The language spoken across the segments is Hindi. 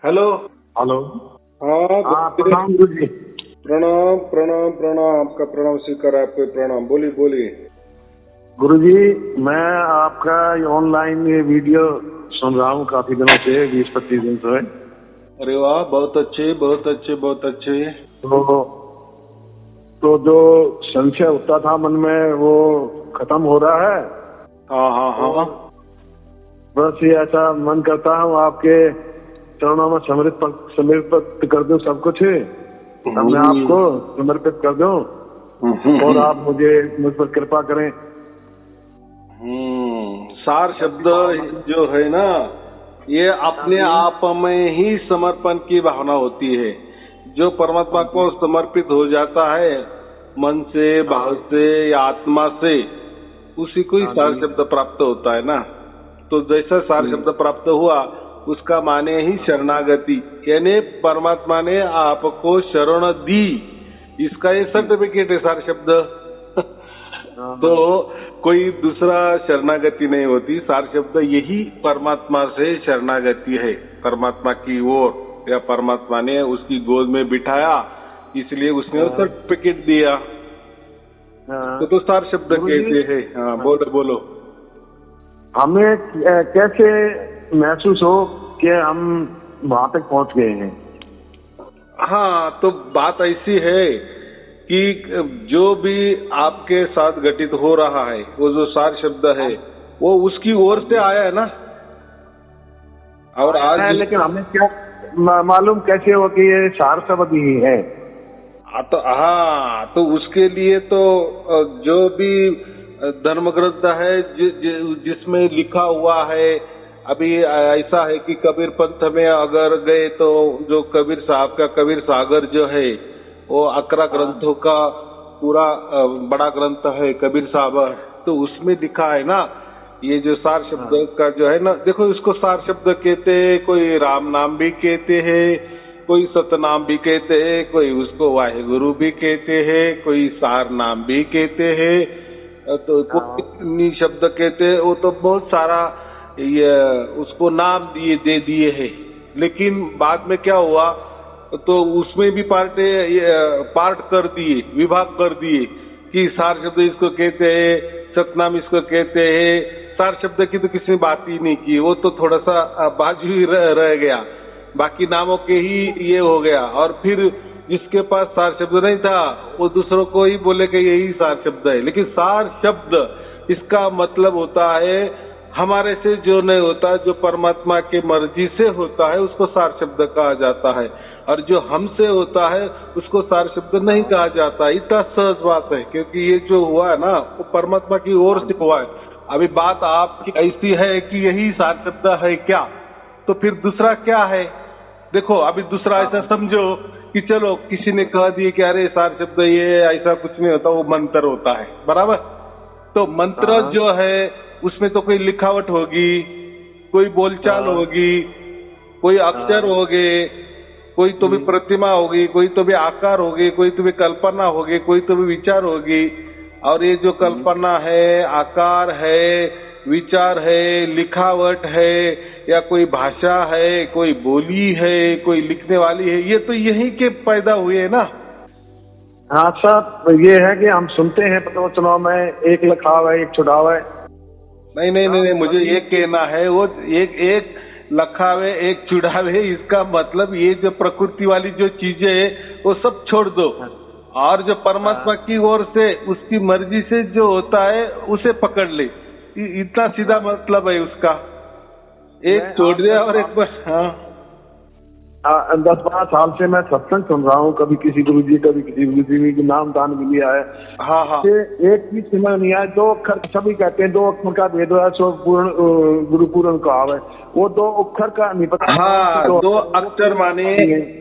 हेलो। हेलो। हाँ प्रणाम गुरु जी। प्रणाम प्रणाम प्रणाम, आपका प्रणाम स्वीकार, आपको प्रणाम। बोलिए बोलिए। गुरु जी, मैं आपका ऑनलाइन ये वीडियो सुन रहा हूँ काफी दिनों से, 20-25 दिन से। अरे वाह, बहुत अच्छे बहुत अच्छे बहुत अच्छे। तो जो संशय होता था मन में वो खत्म हो रहा है। हाँ हाँ हाँ। बस ये ऐसा मन करता हूँ आपके चरणों में समर्पित कर दूं सब कुछ, अपने आप को समर्पित कर दूं और आप मुझ पर कृपा करें। सार शब्द जो है ना, ये अपने आप में ही समर्पण की भावना होती है। जो परमात्मा को समर्पित हो जाता है मन से, भाव से या आत्मा से, उसी को ही सार शब्द प्राप्त होता है ना। तो जैसा सार शब्द प्राप्त हुआ उसका माने ही शरणागति, यानी परमात्मा ने आपको शरण दी, इसका ये सर्टिफिकेट है सार शब्द। तो कोई दूसरा शरणागति नहीं होती, सार शब्द यही परमात्मा से शरणागति है, परमात्मा की ओर, या परमात्मा ने उसकी गोद में बिठाया इसलिए उसने वो सर्टिफिकेट दिया। तो सार शब्द कहते हैं। हाँ बोलो बोलो। हमें कैसे महसूस हो कि हम वहां तक पहुंच गए हैं? हाँ, तो बात ऐसी है कि जो भी आपके साथ घटित हो रहा है वो जो सार शब्द है वो उसकी ओर से आया है ना। और आज लेकिन हमें क्या मालूम कैसे हो कि ये सार शब्द ही है? तो उसके लिए तो जो भी धर्म ग्रंथ है जिसमें लिखा हुआ है, अभी ऐसा है कि कबीर पंथ में अगर गए तो जो कबीर साहब का कबीर सागर जो है वो 11 ग्रंथों का पूरा बड़ा ग्रंथ है कबीर साहब। तो उसमें लिखा है ना, ये जो सार शब्द का जो है ना, देखो इसको सार शब्द कहते हैं, कोई राम नाम भी कहते हैं, कोई सतनाम भी कहते हैं, कोई उसको वाहेगुरु भी कहते हैं, कोई सार नाम भी कहते हैं, तो कोई शब्द कहते हैं। वो तो बहुत सारा ये उसको नाम दे दिए हैं। लेकिन बाद में क्या हुआ, तो उसमें भी पार्ट कर दिए, विभाग कर दिए कि सार शब्द इसको कहते हैं, सतनाम इसको कहते हैं। सार शब्द की तो किसी ने बात ही नहीं की, वो तो थोड़ा सा बाजू ही रह गया, बाकी नामों के ही ये हो गया। और फिर जिसके पास सार शब्द नहीं था वो दूसरों को ही बोले कि यही सार शब्द है। लेकिन सार शब्द इसका मतलब होता है हमारे से जो नहीं होता, जो परमात्मा के मर्जी से होता है उसको सार शब्द कहा जाता है, और जो हमसे होता है उसको सार शब्द नहीं कहा जाता। इतना सहज बात है, क्योंकि ये जो हुआ है ना वो परमात्मा की ओर से हुआ है। अभी बात आपकी ऐसी है कि यही सार शब्द है क्या, तो फिर दूसरा क्या है? देखो अभी दूसरा ऐसा समझो कि चलो किसी ने कह दिए कि अरे सार शब्द ये ऐसा कुछ नहीं होता, वो मंत्र होता है, बराबर। तो मंत्र जो है उसमें तो कोई लिखावट होगी, कोई बोलचाल होगी, कोई अक्षर होंगे, कोई तो भी प्रतिमा होगी, कोई तो भी आकार होगी, कोई तो भी कल्पना होगी, कोई तो भी विचार होगी। और ये जो कल्पना है, आकार है, विचार है, लिखावट है, या कोई भाषा है, कोई बोली है, कोई लिखने वाली है, ये तो यहीं के पैदा हुए है ना। हाँ सर, ये है कि हम सुनते हैं प्रवचनों में एक लिखाव है एक छुड़ाव है। नहीं, मुझे ये कहना है, वो एक लखावे एक चुड़ावे, इसका मतलब ये जो प्रकृति वाली जो चीजें है वो सब छोड़ दो, और जो परमात्मा की ओर से उसकी मर्जी से जो होता है उसे पकड़ ले। इतना सीधा मतलब है उसका, एक छोड़ दे और एक बस। हाँ 10-12 साल से मैं सत्संग सुन रहा हूँ, कभी किसी गुरुजी कभी किसी गुरुजी की नाम दान भी लिया है। हाँ एक चीज समझ नहीं आया, 2 अक्षर सभी कहते हैं 2 अक्षर का भेद है, सो पूर्ण गुरु पूर्ण कहाव है, वो 2 अक्षर का नहीं पता। हाँ 2 अक्षर माने,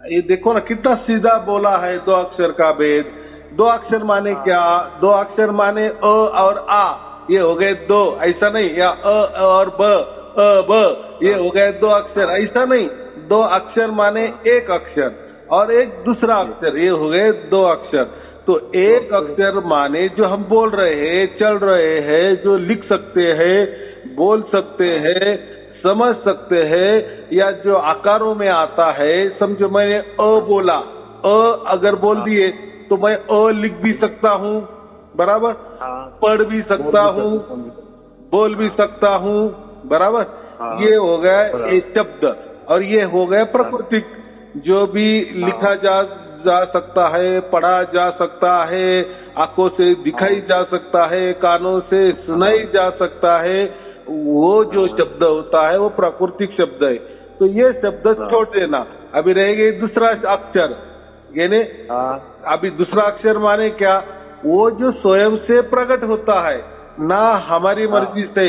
ये देखो ना कितना सीधा बोला है, 2 अक्षर का भेद। 2 अक्षर माने क्या? 2 अक्षर माने अ और आ, ये हो गए 2, ऐसा नहीं, या अ और ब ये हो गए 2 अक्षर, ऐसा नहीं। 2 अक्षर माने एक अक्षर और एक दूसरा अक्षर, ये हो गए 2 अक्षर। तो एक अक्षर माने जो हम बोल रहे हैं, चल रहे हैं, जो लिख सकते हैं, बोल सकते हैं, समझ सकते हैं, या जो आकारों में आता है, समझो मैंने अ बोला, अ अगर बोल दिए तो मैं अ लिख भी सकता हूँ, बराबर, पढ़ भी सकता हूँ, बोल भी सकता हूँ, बराबर। ये हो गया एक शब्द, और ये हो गया प्राकृतिक, जो भी लिखा जा सकता है, पढ़ा जा सकता है, आंखों से दिखाई जा सकता है, कानों से सुनाई जा सकता है, वो जो शब्द होता है वो प्राकृतिक शब्द है। तो ये शब्द छोड़ देना। अभी रहेगा दूसरा अक्षर, यानी अभी दूसरा अक्षर माने क्या, वो जो स्वयं से प्रकट होता है, ना हमारी मर्जी से,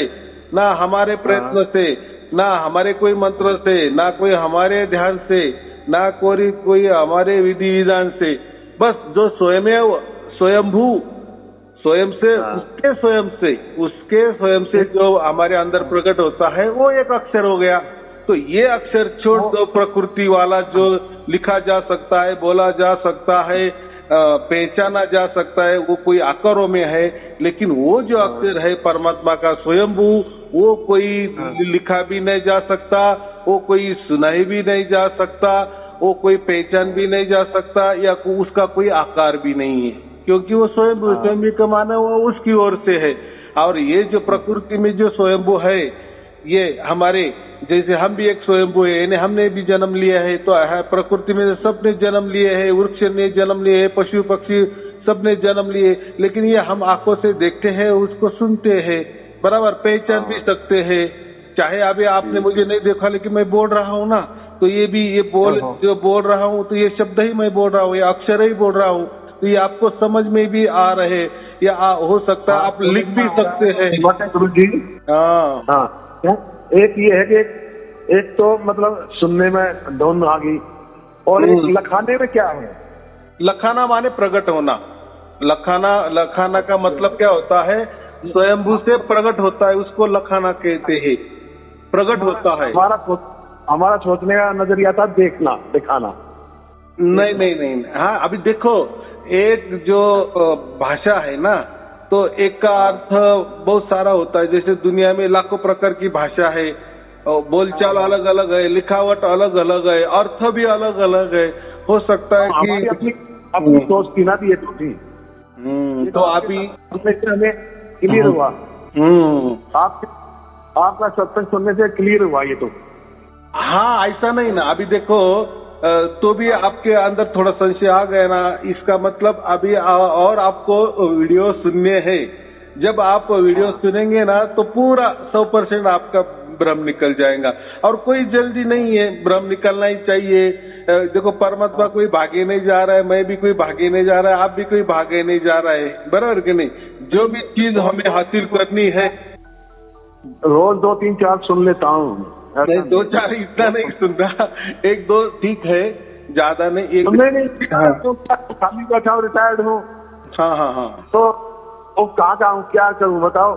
ना हमारे प्रयत्न से, ना हमारे कोई मंत्र से, ना कोई हमारे ध्यान से, ना कोई हमारे विधि विधान से, बस जो स्वयंभू, स्वयं से, उसके स्वयं से जो हमारे अंदर प्रकट होता है, वो एक अक्षर हो गया। तो ये अक्षर छोड़ दो, प्रकृति वाला जो लिखा जा सकता है, बोला जा सकता है, पहचाना जा सकता है, वो कोई आकारों में है, लेकिन वो जो अक्षर है परमात्मा का स्वयंभू, वो कोई लिखा भी नहीं जा सकता, वो कोई सुनाई भी नहीं जा सकता, वो कोई पहचान भी नहीं जा सकता, या उसका कोई आकार भी नहीं है, क्योंकि वो स्वयं का माना वो उसकी ओर से है। और ये जो प्रकृति में जो स्वयंभू है, ये हमारे जैसे हम भी एक स्वयंभू है, यानी हमने भी जन्म लिया है, तो प्रकृति में सबने जन्म लिए है, वृक्ष ने जन्म लिए है, पशु पक्षी सबने जन्म लिए, लेकिन ये हम आंखों से देखते हैं, उसको सुनते हैं, बराबर, पहचान भी सकते हैं। चाहे अभी आपने मुझे नहीं देखा, लेकिन मैं बोल रहा हूँ ना, तो ये भी ये जो बोल रहा हूँ, तो ये शब्द ही मैं बोल रहा हूँ, ये अक्षर ही बोल रहा हूँ, तो ये आपको समझ में भी आ रहे, या हो सकता है आप लिख भी सकते हैं। गुरु जी, एक ये है कि एक तो मतलब सुनने में धुन आ गई, और एक लखाने में क्या है? लखाना माने प्रकट होना। लखाना का मतलब क्या होता है, स्वयंभू से प्रकट होता है, उसको लखाना कहते हैं, प्रकट होता है। हमारा सोचने का नजरिया था देखना, दिखाना। नहीं, हाँ, अभी देखो, एक जो भाषा है ना, तो एक का अर्थ बहुत सारा होता है। जैसे दुनिया में लाखों प्रकार की भाषा है, बोलचाल अलग अलग है, लिखावट अलग अलग है, अर्थ भी अलग अलग है। हो सकता है कि अपनी सोच की ना भी ये तो थी। तो अभी हमें क्लियर हुआ, आपका सत्संग सुनने से क्लियर हुआ ये तो। हाँ, ऐसा नहीं ना, अभी देखो, तो भी आपके अंदर थोड़ा संशय आ गया ना, इसका मतलब अभी और आपको वीडियो सुनने हैं। जब आप वीडियो सुनेंगे ना, तो पूरा 100% आपका भ्रम निकल जाएगा, और कोई जल्दी नहीं है, भ्रम निकलना ही चाहिए। देखो, परमात्मा कोई भागे नहीं जा रहा है, मैं भी कोई भागे नहीं जा रहा है, आप भी कोई भागे नहीं जा रहा है, बराबर कि नहीं। जो भी चीज हमें हासिल करनी है, रोज 2, 3, 4 सुन लेता हूँ। नहीं, 2, 4 इतना नहीं सुन रहा, 1, 2 ठीक है, ज्यादा नहीं। एक खाली बैठा हूँ, रिटायर्ड हूँ। हाँ, तो कहाँ हूँ, क्या करूँ बताओ।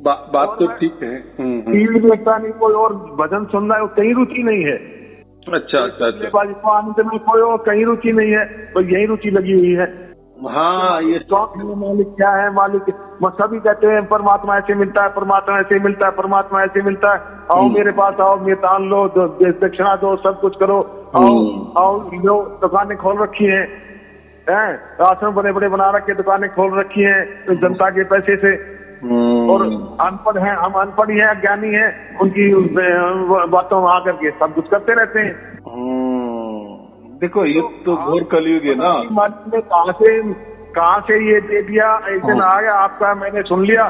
बात तो ठीक है। टीवी देखता नहीं कोई, और भजन सुनना है कहीं रुचि नहीं है। अच्छा। आनंद में कोई और कहीं रुचि नहीं है, तो यही रुचि लगी हुई है। हाँ, ये शौक है, मालिक क्या है, मालिक सभी कहते हैं परमात्मा ऐसे मिलता है, परमात्मा ऐसे मिलता है, परमात्मा ऐसे मिलता है, आओ मेरे पास आओ, तान लो, दक्षिणा दो, सब कुछ करो, आओ लो। दुकानें खोल रखी हैं, आश्रम बड़े बड़े बना रखे, दुकानें खोल रखी हैं जनता के पैसे से। और अनपढ़ हैं, हम अनपढ़ ही हैं, अज्ञानी हैं, उनकी बातों में आकर के सब कुछ करते रहते हैं। देखो, ये तो घोर कलयुग है ना। मन में कहाँ से ये दे दिया, एक दिन आ गया आपका, मैंने सुन लिया,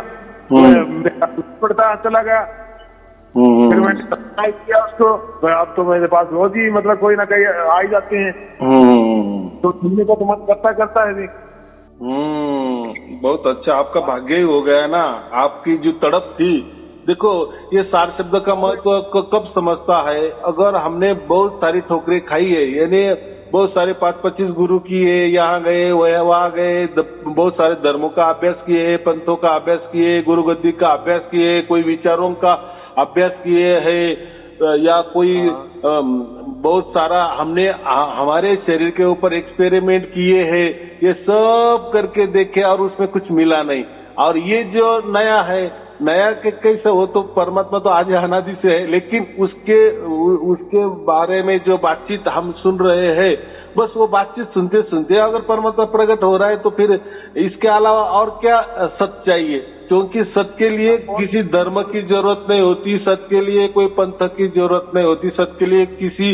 पड़ता चला गया, फिर मैंने सब्सक्राइब किया उसको। अब तो मेरे पास रोज ही मतलब कोई ना कहीं आ ही जाते हैं, तो सुनने को तो मन करता है। बहुत अच्छा, आपका भाग्य ही हो गया ना। आपकी जो तड़प थी, देखो, ये सार शब्द का महत्व कब समझता है, अगर हमने बहुत सारी ठोकरें खाई है, यानी बहुत सारे 5-25 गुरु किए, यहाँ गए वहाँ गए, बहुत सारे धर्मों का अभ्यास किए, पंथों का अभ्यास किए, गुरु गद्दी का अभ्यास किए, कोई विचारों का अभ्यास किए है, या कोई बहुत सारा हमने हमारे शरीर के ऊपर एक्सपेरिमेंट किए हैं, ये सब करके देखे और उसमें कुछ मिला नहीं। और ये जो नया है, नया के कैसे, वो तो परमात्मा तो आज अनादि से है, लेकिन उसके बारे में जो बातचीत हम सुन रहे हैं, बस वो बातचीत सुनते सुनते अगर परमात्मा प्रकट हो रहा है तो फिर इसके अलावा और क्या सत्य चाहिए? क्योंकि सत्य के लिए किसी धर्म की जरूरत नहीं होती, सत्य के लिए कोई पंथ की जरूरत नहीं होती, सत्य के लिए किसी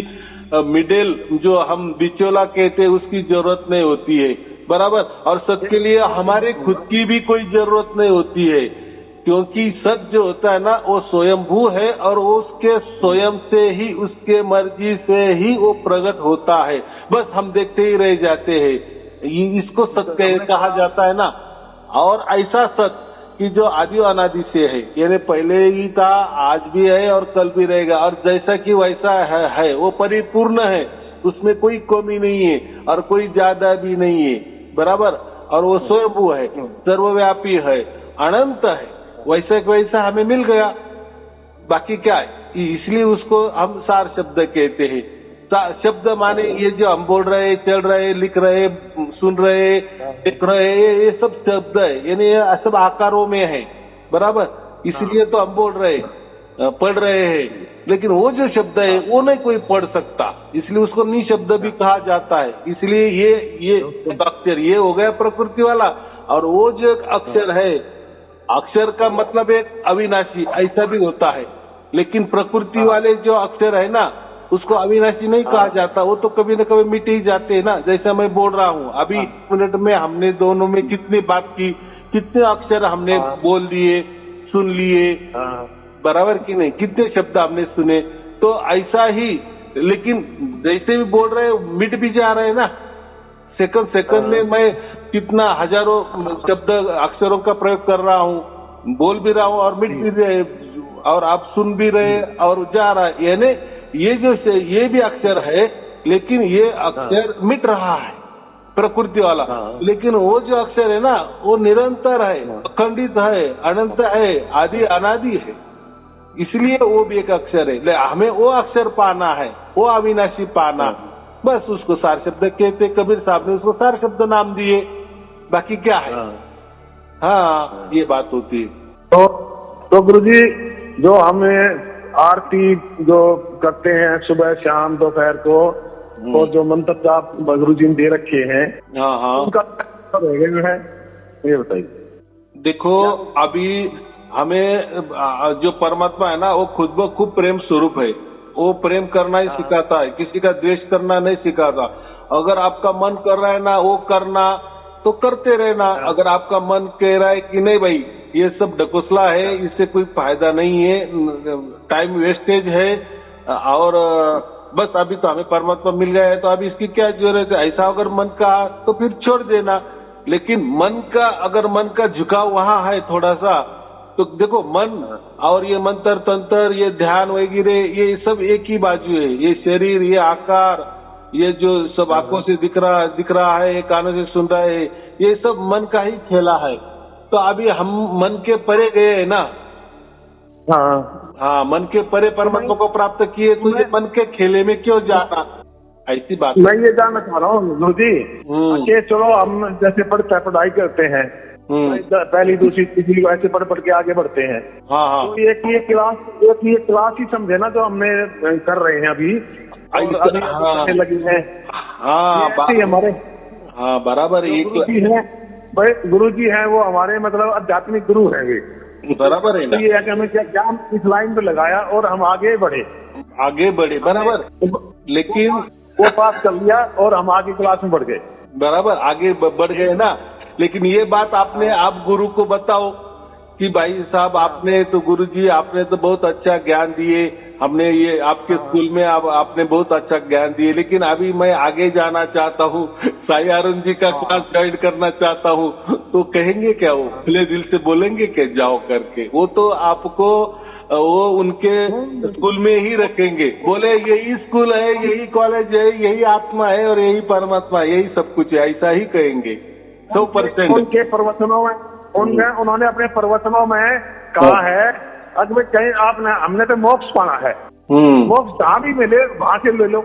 मिडिल जो हम बिचौला कहते हैं उसकी जरूरत नहीं होती है, बराबर। और सत्य के लिए हमारे खुद की भी कोई जरूरत नहीं होती है, क्योंकि सत्य जो होता है ना वो स्वयंभू है और वो उसके स्वयं से ही, उसके मर्जी से ही वो प्रकट होता है, बस हम देखते ही रह जाते हैं। इसको सत्य कहा जाता है ना। और ऐसा सत्य कि जो आदि अनादि से है, यानी पहले ही था, आज भी है और कल भी रहेगा, और जैसा कि वैसा है वो परिपूर्ण है, उसमें कोई कमी नहीं है और कोई ज्यादा भी नहीं है, बराबर। और वो स्वयंभू है, सर्वव्यापी है, अनंत है, वैसा वैसा हमें मिल गया। बाकी क्या है, इसलिए उसको हम सार शब्द कहते हैं। शब्द माने ये जो हम बोल रहे, चल रहे, लिख रहे, सुन रहे, देख रहे, ये सब शब्द है, यानी ये सब आकारों में है, बराबर। इसलिए तो हम बोल रहे, पढ़ रहे हैं, लेकिन वो जो शब्द है वो नहीं कोई पढ़ सकता, इसलिए उसको निशब्द भी कहा जाता है। इसलिए ये अक्षर ये हो गया प्रकृति वाला। और वो जो अक्षर है, अक्षर का मतलब एक अविनाशी, ऐसा भी होता है, लेकिन प्रकृति वाले जो अक्षर है ना उसको अविनाशी नहीं कहा जाता, वो तो कभी न कभी मिट ही जाते हैं ना। जैसे मैं बोल रहा हूँ अभी 1 मिनट में हमने दोनों में कितनी बात की, कितने अक्षर हमने बोल दिए, सुन लिए, बराबर कि नहीं, कितने शब्द हमने सुने। तो ऐसा ही, लेकिन जैसे भी बोल रहे मिट भी जा रहे हैं ना, सेकंड में मैं कितना हजारों शब्द अक्षरों का प्रयोग कर रहा हूँ, बोल भी रहा हूँ और मिट भी रहे, और आप सुन भी रहे और जा रहा है। यानी ये भी अक्षर है, लेकिन ये अक्षर मिट रहा है, प्रकृति वाला। लेकिन वो जो अक्षर है ना वो निरंतर है, अखंडित है, अनंत है, आदि अनादि है, इसलिए वो भी एक अक्षर है। हमें वो अक्षर पाना है, वो अविनाशी पाना, बस उसको सार शब्द कहते। कबीर साहब ने उसको सार शब्द नाम दिए, बाकी क्या है। हाँ, ये बात होती है। तो गुरुजी, जो हमें आरती जो करते हैं सुबह शाम दोपहर को, और जो मंत्र जाप गुरुजी ने दे रखे हैं, उनका है ये बताइए। देखो, अभी हमें जो परमात्मा है ना वो खुद ब खुद प्रेम स्वरूप है, वो प्रेम करना ही सिखाता है, किसी का द्वेष करना नहीं सिखाता। अगर आपका मन कर रहा है ना वो करना तो करते रहना, अगर आपका मन कह रहा है कि नहीं भाई ये सब ढकोसला है, इससे कोई फायदा नहीं है, टाइम वेस्टेज है, और बस अभी तो हमें परमात्मा मिल गया है तो अभी इसकी क्या जरूरत है, ऐसा अगर मन का तो फिर छोड़ देना। लेकिन अगर मन का झुकाव वहां है थोड़ा सा, तो देखो मन और ये मंत्र तंत्र, ये ध्यान वगैरह, ये सब एक ही बाजू है। ये शरीर, ये आकार, ये जो सब आंखों से दिख रहा है, कानों से सुन रहा है, ये सब मन का ही खेला है। तो अभी हम मन के परे गए हैं ना। हाँ, मन के परे परमात्मा को प्राप्त किए, तो ये मन के खेले में क्यों जाना, ऐसी बात। मैं ये जानना चाह रहा हूँ गुरु जी, चलो हम जैसे पढ़ाई करते हैं, पहली दूसरी तीसरी ऐसे पढ़ के आगे बढ़ते हैं। तो एक ये क्लास ही समझे ना जो हमने कर रहे हैं अभी, और लगे हैं। हमारे बराबर, गुरु जी हैं वो हमारे मतलब आध्यात्मिक गुरु हैं वे, बराबर है ना। ये है कि हमें ज्ञान इस लाइन पे लगाया और हम आगे बढ़े, बराबर। लेकिन वो पास कर लिया और हम आगे क्लास में बढ़ गए, बराबर, आगे बढ़ गए ना। लेकिन ये बात आप गुरु को बताओ कि भाई साहब आपने तो गुरुजी आपने तो बहुत अच्छा ज्ञान दिए, हमने ये आपके स्कूल में आपने बहुत अच्छा ज्ञान दिए, लेकिन अभी मैं आगे जाना चाहता हूँ, साई अरुण जी का क्लास ज्वाइन करना चाहता हूँ, तो कहेंगे क्या? वो खुले दिल से बोलेंगे क्या जाओ करके? वो तो आपको वो उनके स्कूल में ही रखेंगे, बोले यही स्कूल है, यही कॉलेज है, यही आत्मा है और यही परमात्मा, यही सब कुछ है, ऐसा ही कहेंगे 100%। उनके प्रवचनों में उन्होंने अपने प्रवचनों में कहा है, अगर कहीं हमने तो मोक्ष पाना है, मोक्ष जहाँ भी मिले वहां से ले लो,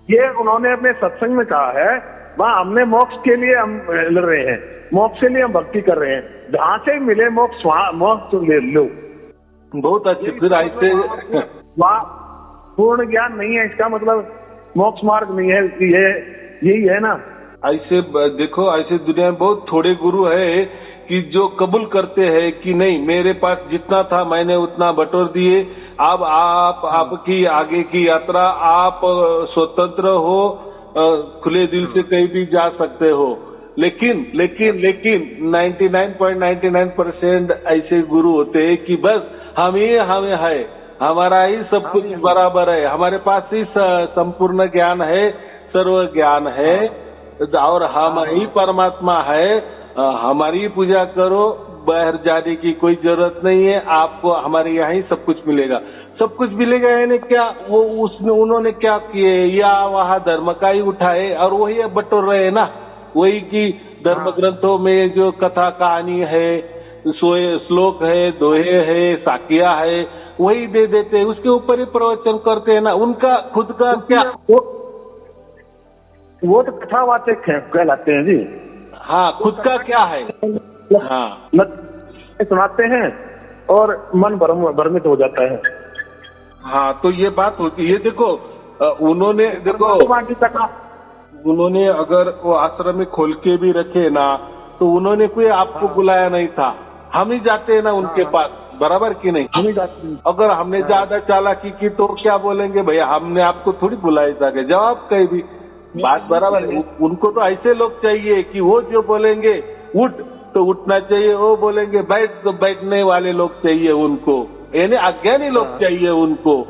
ये उन्होंने अपने सत्संग में कहा है वहाँ हमने मोक्ष के लिए हम लड़ रहे हैं, मोक्ष के लिए हम भक्ति कर रहे हैं, जहाँ से मिले मोक्ष वहाँ मोक्ष ले लो। बहुत अच्छे। फिर ऐसे वहाँ पूर्ण ज्ञान नहीं है, इसका मतलब मोक्ष मार्ग नहीं है, ये यही है ना। ऐसे देखो, ऐसे दुनिया में बहुत थोड़े गुरु है कि जो कबूल करते हैं कि नहीं, मेरे पास जितना था मैंने उतना बटोर दिए, अब आपकी आगे की यात्रा, आप स्वतंत्र हो, खुले दिल से कहीं भी जा सकते हो। लेकिन 99.99% ऐसे गुरु होते हैं कि बस हमें है, हमारा ही सब कुछ बराबर है, हमारे पास ही संपूर्ण ज्ञान है, सर्व ज्ञान है, और हम ही परमात्मा है, हमारी पूजा करो, बाहर जाने की कोई जरूरत नहीं है, आपको हमारे यहाँ ही सब कुछ मिलेगा। सब कुछ मिलेगा यानी क्या, वो उसने उन्होंने क्या किए, या वहाँ धर्म का ही उठाए और वही बटोर रहे हैं ना, वही की धर्म ग्रंथों में जो कथा कहानी है, श्लोक है, दोहे है, साकिया है, वही दे देते हैं, उसके ऊपर ही प्रवचन करते हैं ना। उनका खुद का क्या, वो तो कथावाचक कहलाते हैं जी। हाँ, खुद का क्या है। हाँ, सुनाते हैं और मन भ्रमित हो जाता है। हाँ, तो ये बात होती है। देखो उन्होंने उन्होंने अगर वो आश्रम में खोल के भी रखे ना, तो उन्होंने कोई आपको बुलाया नहीं था, हम ही जाते हैं ना उनके पास, बराबर की नहीं, हम ही जाते हैं। अगर हमने ज्यादा चालाकी की तो क्या बोलेंगे, भैया हमने आपको थोड़ी बुलाया था, जवाब कहीं भी बात बराबर है। उनको तो ऐसे लोग चाहिए कि वो जो बोलेंगे उठ तो उठना चाहिए, वो बोलेंगे बैठ तो बैठने वाले लोग चाहिए उनको, यानी अज्ञानी लोग चाहिए उनको,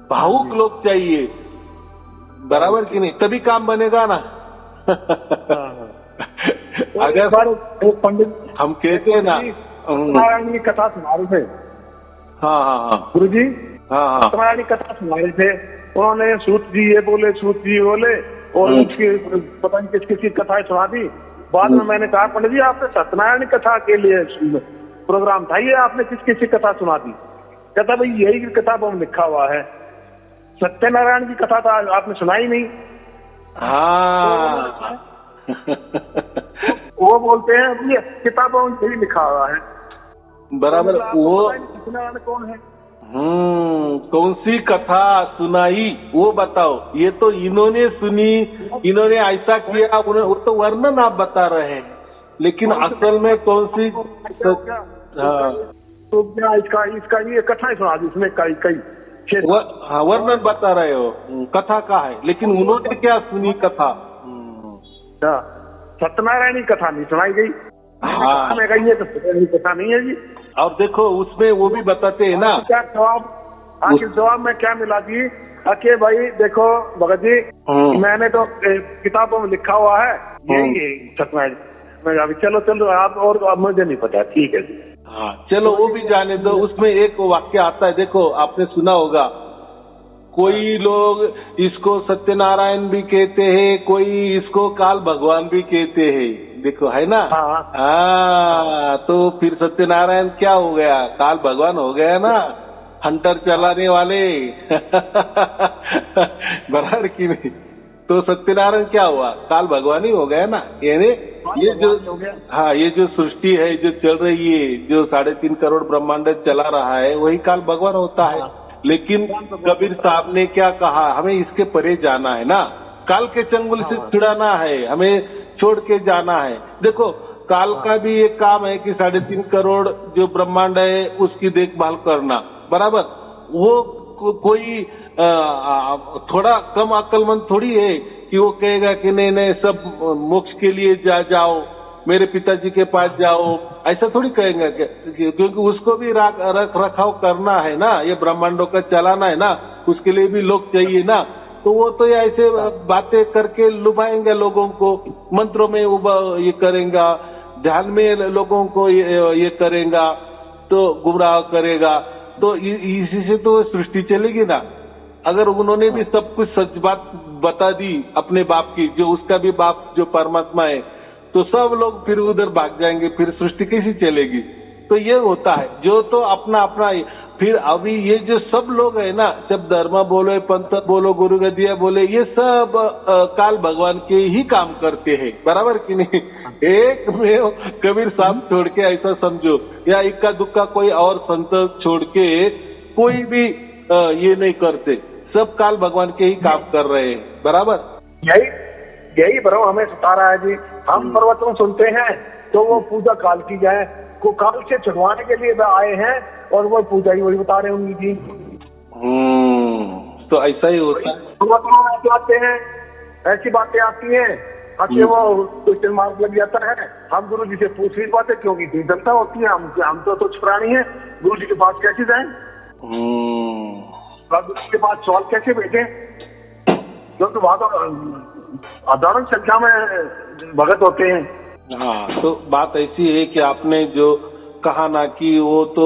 भावुक लोग चाहिए, बराबर की नहीं, तभी काम बनेगा ना। अगर पंडित हम कहते हैं ना, सत्यनारायण की कथा सुना रहे थे। हाँ गुरु जी, हाँ, सत्यनारायण की कथा सुना रहे थे, उन्होंने सूत जी ये बोले, सूत जी बोले, और उसकी पता नहीं किस की कथाएं सुना दी। बाद में मैंने कहा पंडित जी आपने सत्यनारायण कथा के लिए प्रोग्राम था, ये आपने किस की कथा सुना दी? कहता भाई यही किताब में लिखा हुआ है, सत्यनारायण की कथा तो आपने सुनाई नहीं। हाँ, वो बोलते हैं ये किताबों में यही लिखा हुआ है, बराबर। वो सत्यनारायण कौन है? कौन सी कथा सुनाई वो बताओ, ये तो इन्होंने सुनी, इन्होंने ऐसा किया, वो तो वर्णन आप बता रहे हैं, लेकिन असल में कौन सी। हाँ, तो क्या इसका ये कथा सुना दी इसमें कई हाँ, वर्णन बता रहे हो, कथा का है, लेकिन उन्होंने क्या सुनी कथा। सत्यनारायण की कथा नहीं सुनाई गई। हाँ, मैं कही तो कथा नहीं है जी। और देखो उसमें वो भी बताते हैं ना, क्या जवाब, आखिर जवाब में क्या मिला जी, अके भाई देखो भगत जी, मैंने तो किताबों में लिखा हुआ है यही सत्यनारायण। मैं अभी चलो आप, और अब मुझे नहीं पता, ठीक है जी। हाँ, चलो वो भी जाने दो। उसमें एक वाक्य आता है, देखो आपने सुना होगा, कोई लोग इसको सत्यनारायण भी कहते हैं, कोई इसको काल भगवान भी कहते हैं, देखो है ना। हाँ, तो फिर सत्यनारायण क्या हो गया, काल भगवान हो गया ना, हंटर चलाने वाले। बराबर की नहीं, तो सत्यनारायण क्या हुआ, काल भगवान ही हो गया ना। यानी ये जो, हाँ, ये जो सृष्टि है जो चल रही है, जो 3.5 करोड़ ब्रह्मांड चला रहा है, वही काल भगवान होता है। लेकिन कबीर साहब ने क्या कहा, हमें इसके परे जाना है ना, काल के चंगुल से छुड़ाना है, हमें छोड़ के जाना है। देखो काल का भी एक काम है कि 3.5 करोड़ जो ब्रह्मांड है उसकी देखभाल करना, बराबर। वो कोई थोड़ा कम अक्लमंद थोड़ी है कि वो कहेगा कि नहीं सब मोक्ष के लिए जाओ, मेरे पिताजी के पास जाओ, ऐसा थोड़ी कहेंगे, क्योंकि उसको भी रख रखाव करना है ना, ये ब्रह्मांडों का चलाना है ना, उसके लिए भी लोग चाहिए ना। तो वो तो ऐसे बातें करके लुभाएंगे लोगों को, मंत्रों में ये करेगा, ध्यान में लोगों को ये करेगा, तो गुमराह करेगा। तो इसी से तो सृष्टि चलेगी ना। अगर उन्होंने भी सब कुछ सच बात बता दी अपने बाप की, जो उसका भी बाप जो परमात्मा है, तो सब लोग फिर उधर भाग जाएंगे, फिर सृष्टि कैसी चलेगी। तो ये होता है, जो तो अपना अपना फिर अभी ये जो सब लोग है ना, जब धर्म बोलो, पंथ बोलो, गुरु गदिया बोले, ये सब काल भगवान के ही काम करते हैं, बराबर कि नहीं? एक में कबीर साहब छोड़ के ऐसा समझो, या इक्का दुक्का कोई और संत छोड़ के कोई भी ये नहीं करते, सब काल भगवान के ही काम कर रहे हैं, बराबर? यही भ्रम हमें सता रहा है जी। हम प्रवचन सुनते हैं तो वो पूजा काल की जाए, को काल से छुड़वाने के लिए आए हैं, और वो पूजा ही वही बता रहे होंगी जी। तो ऐसा ही होता है। प्रवचनों में ऐसे आते हैं, ऐसी बातें आती हैं, अच्छे वो क्वेश्चन मार्क लग जाता है। हम गुरु जी से पूछ नहीं पाते क्योंकि जनता होती है, हम तो तुच्छ प्राणी है, गुरु जी के पास कैसे जाएं? गुरु जी के पास सवाल कैसे भेजें? क्योंकि वहां तो अधारण संख्या में भगत होते हैं। हाँ, तो बात ऐसी है कि आपने जो कहा ना कि वो तो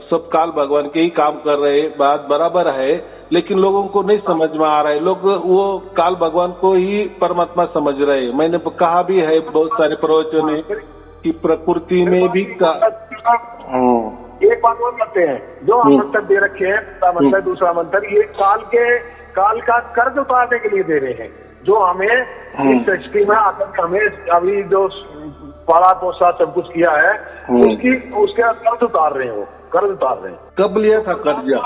सब काल भगवान के ही काम कर रहे हैं, बात बराबर है, लेकिन लोगों को नहीं समझ में आ रहा है। लोग वो काल भगवान को ही परमात्मा समझ रहे हैं। मैंने कहा भी है बहुत सारे प्रवचन में कि प्रकृति में भी एक बात और करते हैं, जो हम मंत्र दे रखे हैं, पहला मंत्र दूसरा मंत्र, ये काल का कर्ज उतारने के लिए दे रहे हैं, जो हमें इस सृष्टि में आकर हमें अभी जो पाला पोसा सब कुछ किया है, उसके कर्ज उतार रहे हैं, वो कर्ज उतार रहे हैं। कब लिया था कर्जा?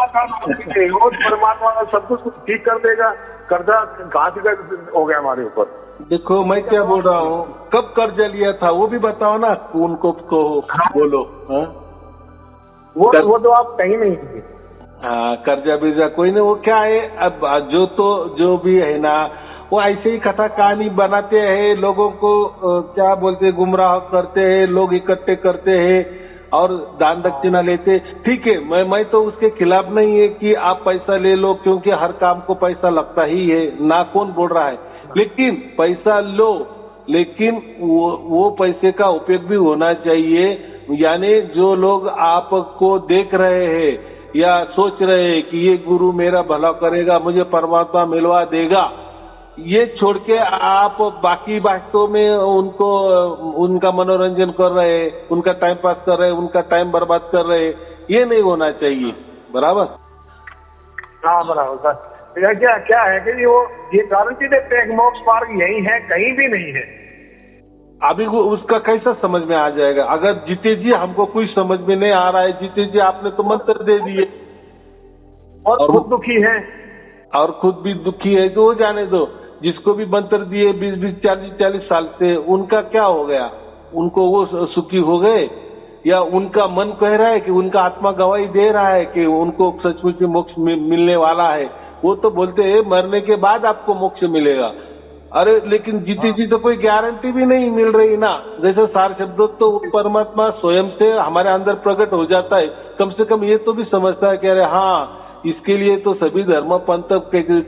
परमात्मा सब कुछ ठीक कर देगा। कर्जा कहाँ से हो गया हमारे ऊपर? देखो मैं क्या बोल रहा हूँ, कब कर्जा लिया था वो भी बताओ ना, उनको बोलो। वो तो आप कहीं नहीं किए। हाँ, कर्जा बीजा कोई नहीं, वो क्या है, अब जो भी है ना, वो ऐसे ही कथा कहानी बनाते हैं, लोगों को क्या बोलते हैं, गुमराह करते हैं, लोग इकट्ठे करते हैं और दान दक्षिणा लेते। ठीक है, मैं तो उसके खिलाफ नहीं है कि आप पैसा ले लो, क्योंकि हर काम को पैसा लगता ही है, ना कौन बोल रहा है, लेकिन पैसा लो, लेकिन वो पैसे का उपयोग भी होना चाहिए। यानी जो लोग आपको देख रहे हैं या सोच रहे हैं कि ये गुरु मेरा भला करेगा, मुझे परमात्मा मिलवा देगा, ये छोड़ के आप बाकी बातों में उनका मनोरंजन कर रहे हैं, उनका टाइम पास कर रहे हैं, उनका टाइम बर्बाद कर रहे हैं, ये नहीं होना चाहिए, बराबर? हाँ, बराबर। क्या है कि ये गारंटी देते हैं कि मोक्ष मार्ग यही है, कहीं भी नहीं है। अभी उसका कैसा समझ में आ जाएगा? अगर जीते जी हमको कुछ समझ में नहीं आ रहा है, जीते जी आपने तो मंत्र दे दिए और खुद दुखी है, और खुद भी दुखी है, तो वो जाने दो। जिसको भी मंत्र दिए 20-20, 40-40 साल से, उनका क्या हो गया? उनको वो सुखी हो गए, या उनका मन कह रहा है कि उनका आत्मा गवाही दे रहा है कि उनको सचमुच में मोक्ष मिलने वाला है? वो तो बोलते हैं मरने के बाद आपको मोक्ष मिलेगा। अरे लेकिन जीते जी तो कोई गारंटी भी नहीं मिल रही ना। जैसे सार शब्द तो परमात्मा स्वयं से हमारे अंदर प्रकट हो जाता है, कम से कम ये तो भी समझता है कि अरे हाँ, इसके लिए तो सभी धर्म पंथ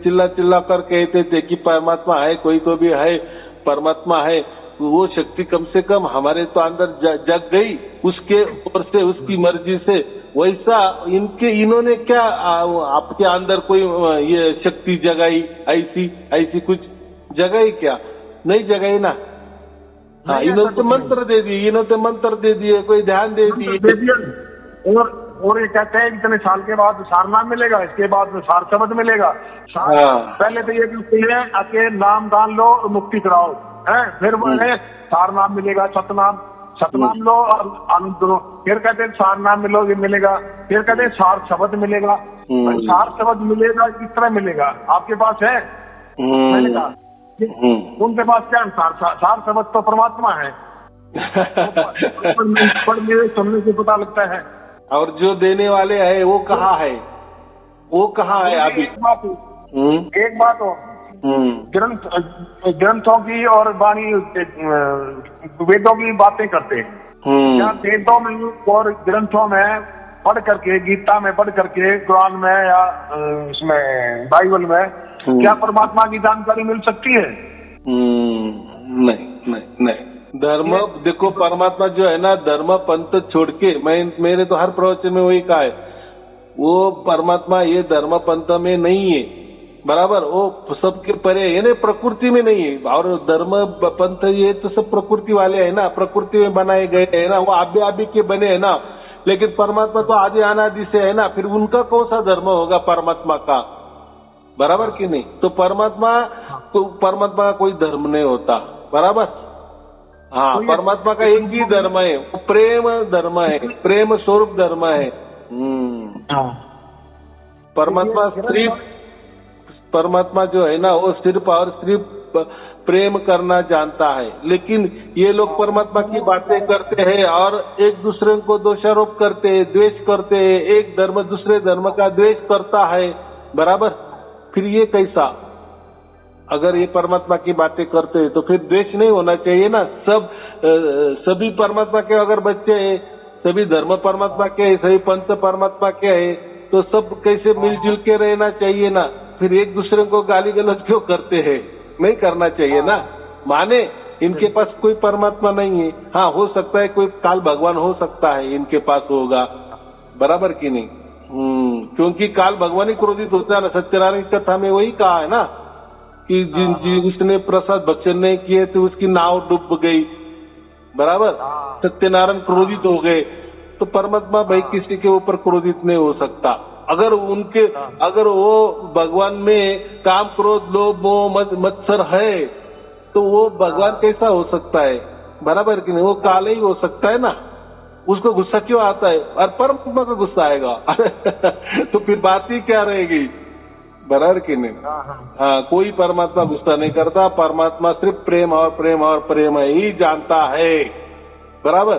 चिल्ला चिल्ला कर कहते थे कि परमात्मा है, कोई तो भी है, परमात्मा है। वो शक्ति कम से कम हमारे तो अंदर जग गई, उसके ऊपर से, उसकी मर्जी से। वैसा इन्होंने क्या आपके अंदर कोई ये शक्ति जगाई? ऐसी कुछ जगाई क्या? नहीं जगाई ना। हाँ, इन्होंने तो मंत्र दे दिए, कोई ध्यान दे दिए, और ये कहते हैं इतने साल के बाद सारनाम मिलेगा, इसके बाद सार शब्द मिलेगा। पहले तो ये कहते हैं कि नाम दान लो और मुक्ति कराओ, है, फिर बोले सार नाम मिलेगा, सतनाम लो और आनंद लो, फिर कहते हैं सार नाम मिलेगा, फिर कहते हैं सार शब्द मिलेगा। सार शब्द मिलेगा, किस तरह मिलेगा? आपके पास है? मैंने कहा उनके पास क्या? सार शब्द तो परमात्मा है। पर मेरे सुनने से पता लगता है। और जो देने वाले है वो कहाँ है? अभी? एक बात हो, ग्रंथों की और वाणी वेदों की बातें करते हैं, क्या वेदों में और ग्रंथों में पढ़ करके, गीता में पढ़ करके, कुरान में या इसमें बाइबल में क्या परमात्मा की जानकारी मिल सकती है? नहीं। धर्म देखो, परमात्मा जो है ना, धर्म पंथ छोड़ के, मेरे तो हर प्रवचन में वही कहा है, वो परमात्मा ये धर्म पंथ में नहीं है, बराबर? वो सबके परे है ना, प्रकृति में नहीं है। और धर्म पंथ ये तो सब प्रकृति वाले है ना, प्रकृति में बनाए गए है ना, वो आबे के बने है ना। लेकिन परमात्मा तो आदि अनादि से है ना, फिर उनका कौन सा धर्म होगा परमात्मा का, बराबर कि नहीं? तो परमात्मा का कोई धर्म नहीं होता, बराबर। हाँ, परमात्मा का एक ही धर्म है, प्रेम धर्म है, प्रेम स्वरूप धर्म है। परमात्मा जो है ना, वो सिर्फ और सिर्फ प्रेम करना जानता है। लेकिन ये लोग परमात्मा की बातें करते हैं और एक दूसरे को दोषारोप करते हैं, द्वेष करते हैं, एक धर्म दूसरे धर्म का द्वेष करता है, बराबर। फिर ये कैसा? अगर ये परमात्मा की बातें करते हैं तो फिर द्वेष नहीं होना चाहिए ना। सभी परमात्मा के अगर बच्चे हैं, सभी धर्म परमात्मा के हैं, सभी पंथ परमात्मा के हैं, तो सब कैसे मिलजुल के रहना चाहिए ना। फिर एक दूसरे को गाली गलौज क्यों करते हैं? नहीं करना चाहिए ना। माने इनके पास कोई परमात्मा नहीं है, हाँ हो सकता है कोई काल भगवान हो सकता है इनके पास होगा, बराबर कि नहीं? क्योंकि काल भगवान ही क्रोधित होता है ना। सत्यनारायण की कथा में वही कहा है ना कि उसने प्रसाद भक्षण नहीं किए तो उसकी नाव डूब गई, बराबर। सत्यनारायण क्रोधित हो गए, तो परमात्मा भाई किसी के ऊपर क्रोधित नहीं हो सकता। अगर वो भगवान में काम क्रोध लोभ मोह मत्सर है तो वो भगवान कैसा हो सकता है, बराबर कि नहीं? वो काल ही हो सकता है ना। उसको गुस्सा क्यों आता है? और परमात्मा को गुस्सा आएगा तो फिर बात ही क्या रहेगी, बराबर कि नहीं? हाँ, कोई परमात्मा गुस्सा नहीं करता। परमात्मा सिर्फ प्रेम और प्रेम और प्रेम ही जानता है, बराबर।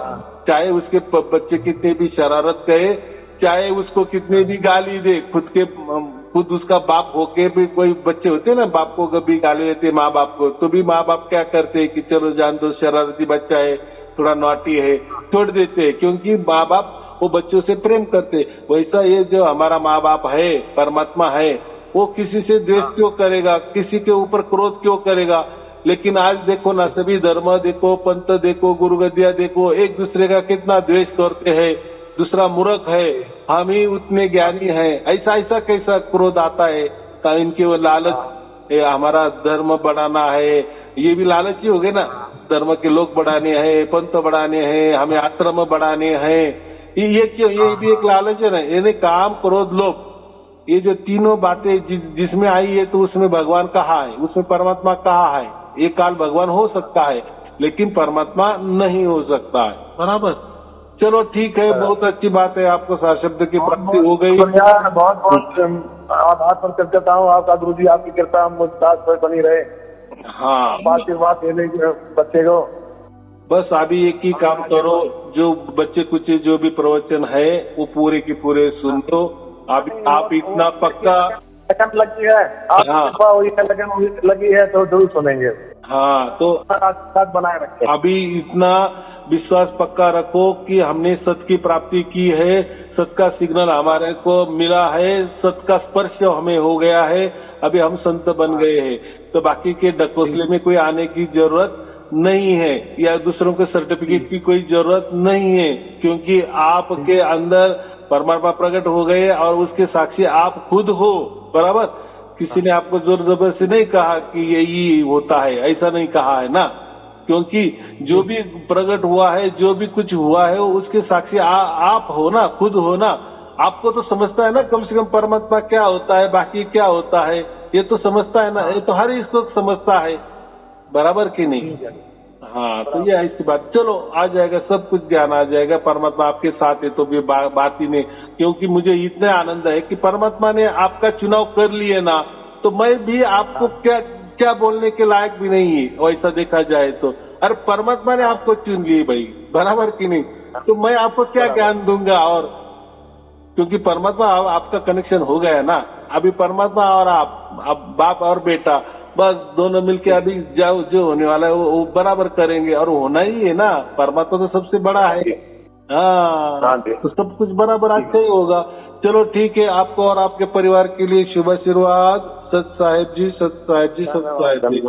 चाहे उसके बच्चे कितने भी शरारत करे, चाहे उसको कितने भी गाली दे, खुद उसका बाप होके भी कोई बच्चे होते हैं ना, बाप को कभी गाली देते माँ बाप को, तो भी माँ बाप क्या करते हैं कि चलो जान दो, शरारती बच्चा है, थोड़ा नॉटी है, छोड़ देते हैं, क्योंकि माँ बाप वो बच्चों से प्रेम करते। वैसा ये जो हमारा माँ बाप है, परमात्मा है, वो किसी से द्वेष क्यों करेगा, किसी के ऊपर क्रोध क्यों करेगा? लेकिन आज देखो ना, सभी धर्म देखो, पंथ देखो, गुरुगद्दिया देखो, एक दूसरे का कितना द्वेष करते हैं। दूसरा मूर्ख है, हम ही उतने ज्ञानी हैं, ऐसा कैसा क्रोध आता है? तो इनके वो लालच, हमारा धर्म बढ़ाना है, ये भी लालच ही हो गए ना। धर्म के लोग बढ़ाने हैं, पंथ बढ़ाने हैं, हमें आश्रम बढ़ाने हैं, ये क्यों? ये भी एक लालच है ना। यानी काम क्रोध लोभ, ये जो तीनों बातें जिसमें आई है, तो उसमें भगवान कहाँ है, उसमें परमात्मा कहाँ है? ये काल भगवान हो सकता है लेकिन परमात्मा नहीं हो सकता है, बराबर। चलो ठीक है, बहुत अच्छी बात है, आपको शब्द की प्राप्ति हो गई। बहुत आभार पर करता हूँ आपका गुरु जी, आपकी कृपा मुझ पर बनी रहे। हाँ, बात बच्चे को बस अभी एक ही काम करो, जो बच्चे कुछ जो भी प्रवचन है वो पूरे की पूरे सुन लो। आप इतना पक्का लगन लगी है, लगन लगी है तो जरूर सुनेंगे। हाँ, तो बनाए रखें। अभी इतना विश्वास पक्का रखो कि हमने सत्य की प्राप्ति की है, सत्य का सिग्नल हमारे को मिला है, सत्य का स्पर्श हमें हो गया है, अभी हम संत बन गए हैं। तो बाकी के ढकोसले में कोई आने की जरूरत नहीं है, या दूसरों के सर्टिफिकेट की कोई जरूरत नहीं है, क्योंकि आपके अंदर परमात्मा प्रकट हो गए और उसके साक्षी आप खुद हो, बराबर। किसी ने आपको जोर जबरदस्ती नहीं कहा कि यही होता है, ऐसा नहीं कहा है ना। क्योंकि जो भी प्रकट हुआ है, जो भी कुछ हुआ है, उसके साक्षी आप हो ना, खुद हो ना। आपको तो समझता है ना कम से कम परमात्मा क्या होता है, बाकी क्या होता है, ये तो समझता है ना। ये तो हर इसको समझता है, बराबर कि नहीं? हाँ, तो ये ऐसी बात। चलो आ जाएगा, सब कुछ ज्ञान आ जाएगा। परमात्मा आपके साथ है तो भी बात ही नहीं। क्योंकि मुझे इतना आनंद है कि परमात्मा ने आपका चुनाव कर लिए ना, तो मैं भी आपको क्या बोलने के लायक भी नहीं है, वैसा देखा जाए तो। अरे परमात्मा ने आपको चुन लिए भाई, बराबर कि नहीं? तो मैं आपको क्या ज्ञान दूंगा? और क्योंकि परमात्मा आपका कनेक्शन हो गया है ना। अभी परमात्मा और आप बाप और बेटा, बस दोनों मिलके अभी जाओ, जो होने वाला है वो बराबर करेंगे, और होना ही है ना। परमात्मा तो सबसे बड़ा है। हाँ, तो सब कुछ बराबर अच्छा ही होगा। चलो ठीक है, आपको और आपके परिवार के लिए शुभ आशीर्वाद। सत साहेब जी, सत साहेब जी, सत साहेब जी।